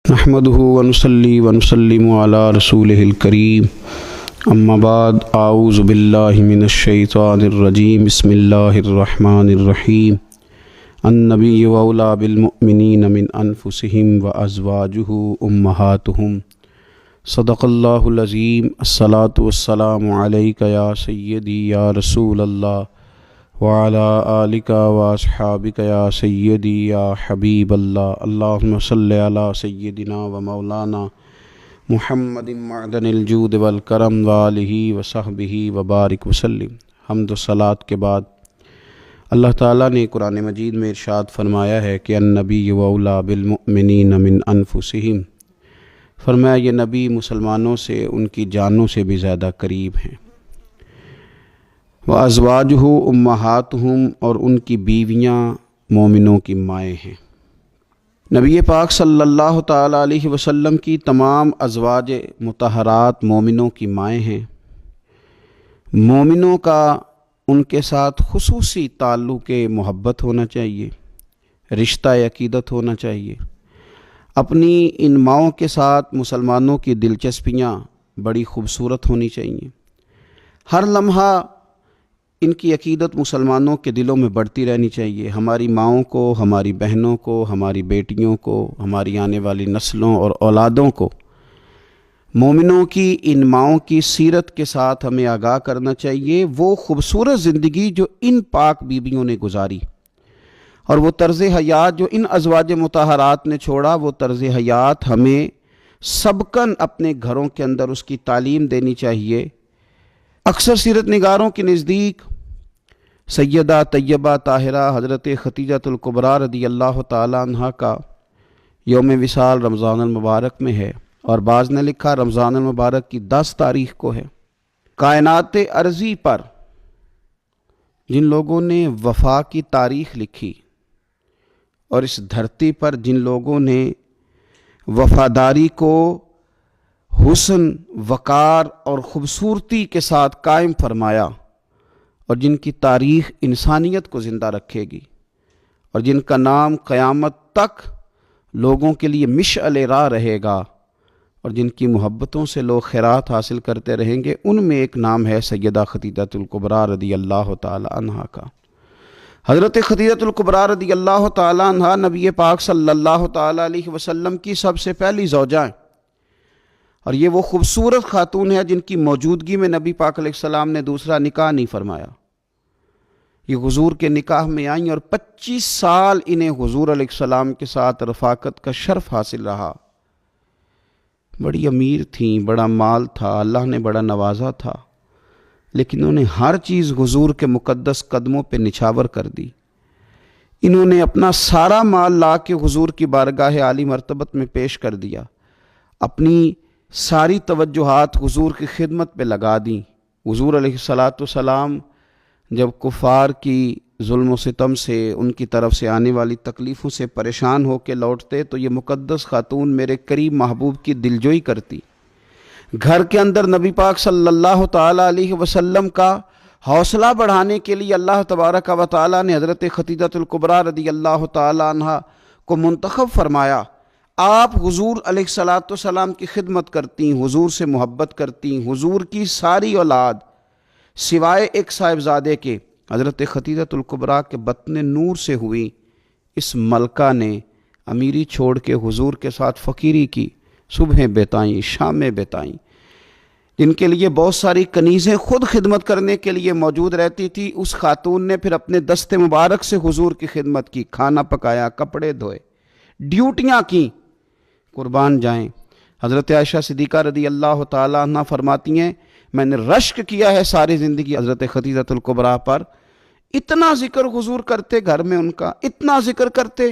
نحمده ونصلي ونسلم على رسوله الكريم اما بعد اعوذ باللہ من الشیطان الرجیم بسم اللہ الرحمن الرحیم النبی اولی بالمؤمنین من انفسهم وازواجہ امہاتہم صدق اللہ العظیم الصلاۃ والسلام علیک یا سیدی یا رسول اللہ وعلی آلک واصحابک یا سیدی یا حبیب اللہ اللہم صلی علی سیدنا و مولانا محمد معدن الجود والکرم وآلہ وصحبہ وبارک وسلم۔ حمد و صلاۃ کے بعد اللہ تعالیٰ نے قرآن مجید میں ارشاد فرمایا ہے کہ النبی اولی بالمؤمنین من انفسہم، فرمایا یہ نبی مسلمانوں سے ان کی جانوں سے بھی زیادہ قریب ہیں۔ وازواجہ امہاتہم، اور ان کی بیویاں مومنوں کی مائیں ہیں۔ نبی پاک صلی اللہ تعالیٰ علیہ وسلم کی تمام ازواج مطہرات مومنوں کی مائیں ہیں۔ مومنوں کا ان کے ساتھ خصوصی تعلق محبت ہونا چاہیے، رشتہ عقیدت ہونا چاہیے۔ اپنی ان ماؤں کے ساتھ مسلمانوں کی دلچسپیاں بڑی خوبصورت ہونی چاہیے۔ ہر لمحہ ان کی عقیدت مسلمانوں کے دلوں میں بڑھتی رہنی چاہیے۔ ہماری ماؤں کو، ہماری بہنوں کو، ہماری بیٹیوں کو، ہماری آنے والی نسلوں اور اولادوں کو مومنوں کی ان ماؤں کی سیرت کے ساتھ ہمیں آگاہ کرنا چاہیے۔ وہ خوبصورت زندگی جو ان پاک بیویوں نے گزاری اور وہ طرز حیات جو ان ازواج مطہرات نے چھوڑا، وہ طرز حیات ہمیں سبقاً اپنے گھروں کے اندر اس کی تعلیم دینی چاہیے۔ اکثر سیرت نگاروں کے نزدیک سیدہ طیبہ طاہرہ حضرت خدیجہ الکبریٰ رضی اللہ تعالیٰ عنہ کا یوم وصال رمضان المبارک میں ہے، اور بعض نے لکھا رمضان المبارک کی 10 تاریخ کو ہے۔ کائنات ارضی پر جن لوگوں نے وفا کی تاریخ لکھی اور اس دھرتی پر جن لوگوں نے وفاداری کو حسن، وقار اور خوبصورتی کے ساتھ قائم فرمایا، اور جن کی تاریخ انسانیت کو زندہ رکھے گی، اور جن کا نام قیامت تک لوگوں کے لیے مشعل راہ رہے گا، اور جن کی محبتوں سے لوگ خیرات حاصل کرتے رہیں گے، ان میں ایک نام ہے سیدہ خدیجہ الکبریٰ رضی اللہ تعالی عنہا کا۔ حضرت خدیجہ الکبریٰ رضی اللہ تعالی عنہا نبی پاک صلی اللہ تعالی علیہ وسلم کی سب سے پہلی زوجہ ہیں، اور یہ وہ خوبصورت خاتون ہے جن کی موجودگی میں نبی پاک علیہ السلام نے دوسرا نکاح نہیں فرمایا۔ یہ حضور کے نکاح میں آئیں اور 25 سال انہیں حضور علیہ السلام کے ساتھ رفاقت کا شرف حاصل رہا۔ بڑی امیر تھیں، بڑا مال تھا، اللہ نے بڑا نوازا تھا، لیکن انہوں نے ہر چیز حضور کے مقدس قدموں پہ نچھاور کر دی۔ انہوں نے اپنا سارا مال لا کے حضور کی بارگاہ عالی مرتبت میں پیش کر دیا، اپنی ساری توجہات حضور کی خدمت پہ لگا دیں۔ حضور علیہ السلام جب کفار کی ظلم و ستم سے، ان کی طرف سے آنے والی تکلیفوں سے پریشان ہو کے لوٹتے تو یہ مقدس خاتون میرے قریب محبوب کی دلجوئی کرتی۔ گھر کے اندر نبی پاک صلی اللہ تعالیٰ علیہ وسلم کا حوصلہ بڑھانے کے لیے اللہ تبارک و تعالیٰ نے حضرت خدیجہ الکبریٰ رضی اللہ تعالیٰ عنہ کو منتخب فرمایا۔ آپ حضور علیہ السلام کی خدمت کرتی، حضور سے محبت کرتی، حضور کی ساری اولاد سوائے ایک صاحبزادے کے حضرت خدیجہ الکبریٰ کے بطن نور سے ہوئی۔ اس ملکہ نے امیری چھوڑ کے حضور کے ساتھ فقیری کی، صبحیں بتائیں، شامیں بتائیں، جن کے لیے بہت ساری کنیزیں خود خدمت کرنے کے لیے موجود رہتی تھی۔ اس خاتون نے پھر اپنے دست مبارک سے حضور کی خدمت کی، کھانا پکایا، کپڑے دھوئے، ڈیوٹیاں کیں۔ قربان جائیں، حضرت عائشہ صدیقہ رضی اللہ تعالیٰ عنہ فرماتی ہیں میں نے رشک کیا ہے ساری زندگی حضرت خدیجہ الکبریٰ پر۔ اتنا ذکر حضور کرتے گھر میں ان کا، اتنا ذکر کرتے،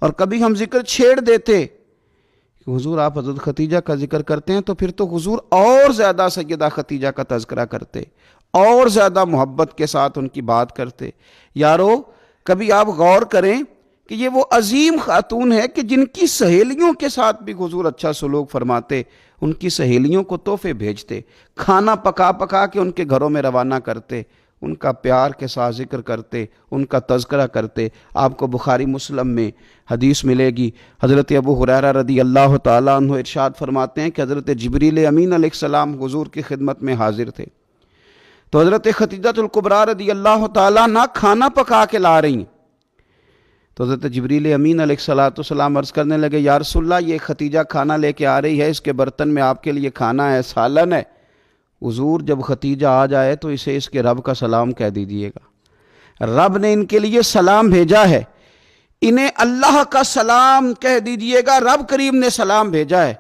اور کبھی ہم ذکر چھیڑ دیتے کہ حضور آپ حضرت خدیجہ کا ذکر کرتے ہیں، تو پھر تو حضور اور زیادہ سیدہ خدیجہ کا تذکرہ کرتے، اور زیادہ محبت کے ساتھ ان کی بات کرتے۔ یارو کبھی آپ غور کریں کہ یہ وہ عظیم خاتون ہے کہ جن کی سہیلیوں کے ساتھ بھی حضور اچھا سلوک فرماتے، ان کی سہیلیوں کو تحفے بھیجتے، کھانا پکا پکا کے ان کے گھروں میں روانہ کرتے۔ ان کا پیار کے ساتھ ذکر کرتے، ان کا تذکرہ کرتے۔ آپ کو بخاری مسلم میں حدیث ملے گی، حضرت ابو ہریرہ رضی اللہ تعالیٰ عنہ ارشاد فرماتے ہیں کہ حضرت جبریل امین علیہ السلام حضور کی خدمت میں حاضر تھے، تو حضرت خدیجہ الکبریٰ رضی اللہ تعالیٰ عنہ کھانا پکا کے لا رہی ہیں، تو حضرت جبریل امین علیہ السلام عرض کرنے لگے، یا رسول اللہ یہ خدیجہ کھانا لے کے آ رہی ہے، اس کے برتن میں آپ کے لیے کھانا ہے، سالن ہے۔ حضور جب خدیجہ آ جائے تو اسے اس کے رب کا سلام کہہ دیجئے گا، رب نے ان کے لیے سلام بھیجا ہے، انہیں اللہ کا سلام کہہ دیجئے گا، رب کریم نے سلام بھیجا ہے۔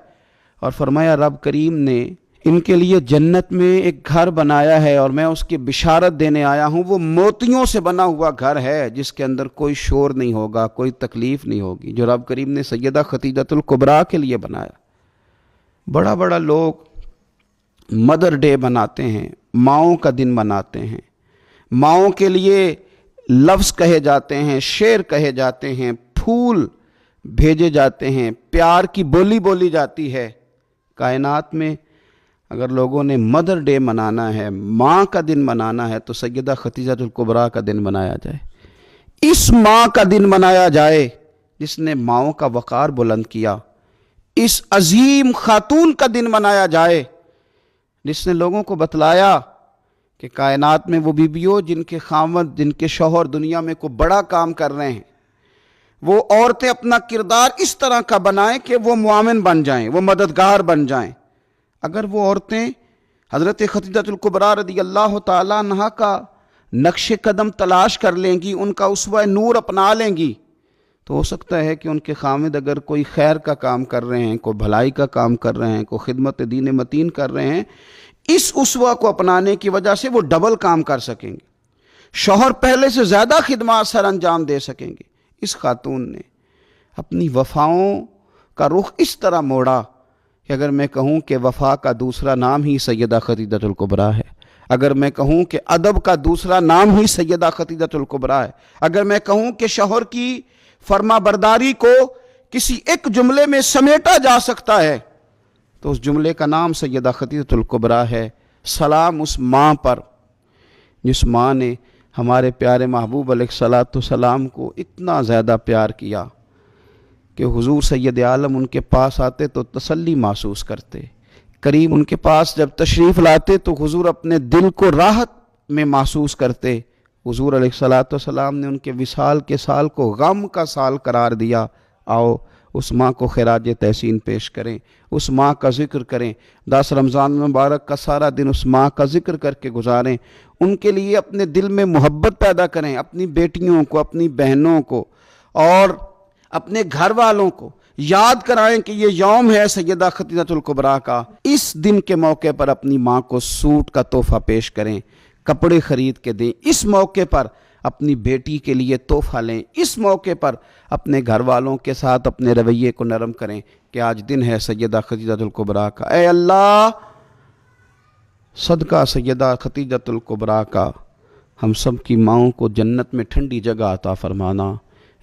اور فرمایا رب کریم نے ان کے لیے جنت میں ایک گھر بنایا ہے اور میں اس کی بشارت دینے آیا ہوں، وہ موتیوں سے بنا ہوا گھر ہے جس کے اندر کوئی شور نہیں ہوگا، کوئی تکلیف نہیں ہوگی، جو رب کریم نے سیدہ خدیجہ الکبریٰ کے لیے بنایا۔ بڑا بڑا لوگ مدر ڈے مناتے ہیں، ماؤں کا دن مناتے ہیں، ماؤں کے لیے لفظ کہے جاتے ہیں، شعر کہے جاتے ہیں، پھول بھیجے جاتے ہیں، پیار کی بولی بولی جاتی ہے۔ کائنات میں اگر لوگوں نے مدر ڈے منانا ہے، ماں کا دن منانا ہے، تو سیدہ خدیجہ الکبریٰ کا دن منایا جائے، اس ماں کا دن منایا جائے جس نے ماؤں کا وقار بلند کیا، اس عظیم خاتون کا دن منایا جائے جس نے لوگوں کو بتلایا کہ کائنات میں وہ بیویوں جن کے خاوند، جن کے شوہر دنیا میں کوئی بڑا کام کر رہے ہیں، وہ عورتیں اپنا کردار اس طرح کا بنائیں کہ وہ معاون بن جائیں، وہ مددگار بن جائیں۔ اگر وہ عورتیں حضرت خدیجہ الکبریٰ رضی اللہ تعالیٰ عنہا کا نقش قدم تلاش کر لیں گی، ان کا اسوہ نور اپنا لیں گی، تو ہو سکتا ہے کہ ان کے خامد اگر کوئی خیر کا کام کر رہے ہیں، کوئی بھلائی کا کام کر رہے ہیں، کوئی خدمت دین متین کر رہے ہیں، اس اسوہ کو اپنانے کی وجہ سے وہ ڈبل کام کر سکیں گے، شوہر پہلے سے زیادہ خدمات سر انجام دے سکیں گے۔ اس خاتون نے اپنی وفاؤں کا رخ اس طرح موڑا کہ اگر میں کہوں کہ وفا کا دوسرا نام ہی سیدہ خدیجہ الکبریٰ ہے، اگر میں کہوں کہ ادب کا دوسرا نام ہی سیدہ خدیجہ الکبریٰ ہے، اگر میں کہوں کہ شوہر کی فرما برداری کو کسی ایک جملے میں سمیٹا جا سکتا ہے، تو اس جملے کا نام سیدہ خدیجہ الکبریٰ ہے۔ سلام اس ماں پر جس ماں نے ہمارے پیارے محبوب علیہ السلام کو اتنا زیادہ پیار کیا کہ حضور سید عالم ان کے پاس آتے تو تسلی محسوس کرتے، کریم ان کے پاس جب تشریف لاتے تو حضور اپنے دل کو راحت میں محسوس کرتے۔ حضور علیہ السلام نے ان کے وصال کے سال کو غم کا سال قرار دیا۔ آؤ اس ماں کو خراج تحسین پیش کریں، اس ماں کا ذکر کریں، 10 رمضان مبارک کا سارا دن اس ماں کا ذکر کر کے گزاریں، ان کے لیے اپنے دل میں محبت پیدا کریں، اپنی بیٹیوں کو، اپنی بہنوں کو اور اپنے گھر والوں کو یاد کرائیں کہ یہ یوم ہے سیدہ خدیجہ الکبریٰ کا۔ اس دن کے موقع پر اپنی ماں کو سوٹ کا تحفہ پیش کریں، کپڑے خرید کے دیں، اس موقع پر اپنی بیٹی کے لیے تحفہ لیں، اس موقع پر اپنے گھر والوں کے ساتھ اپنے رویے کو نرم کریں کہ آج دن ہے سیدہ خدیجہ الکبریٰ کا۔ اے اللہ صدقہ سیدہ خدیجہ الکبریٰ کا ہم سب کی ماؤں کو جنت میں ٹھنڈی جگہ عطا فرمانا۔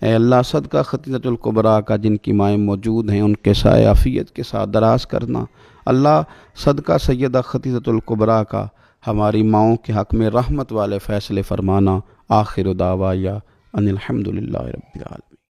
اے اللہ صدقہ خدیجہ الکبریٰ کا جن کی مائیں موجود ہیں ان کے سائے عافیت کے ساتھ دراز کرنا۔ اللہ صدقہ سیدہ خدیجہ الکبریٰ کا ہماری ماؤں کے حق میں رحمت والے فیصلے فرمانا۔ آخر دعوایا ان الحمدللہ رب العالمین۔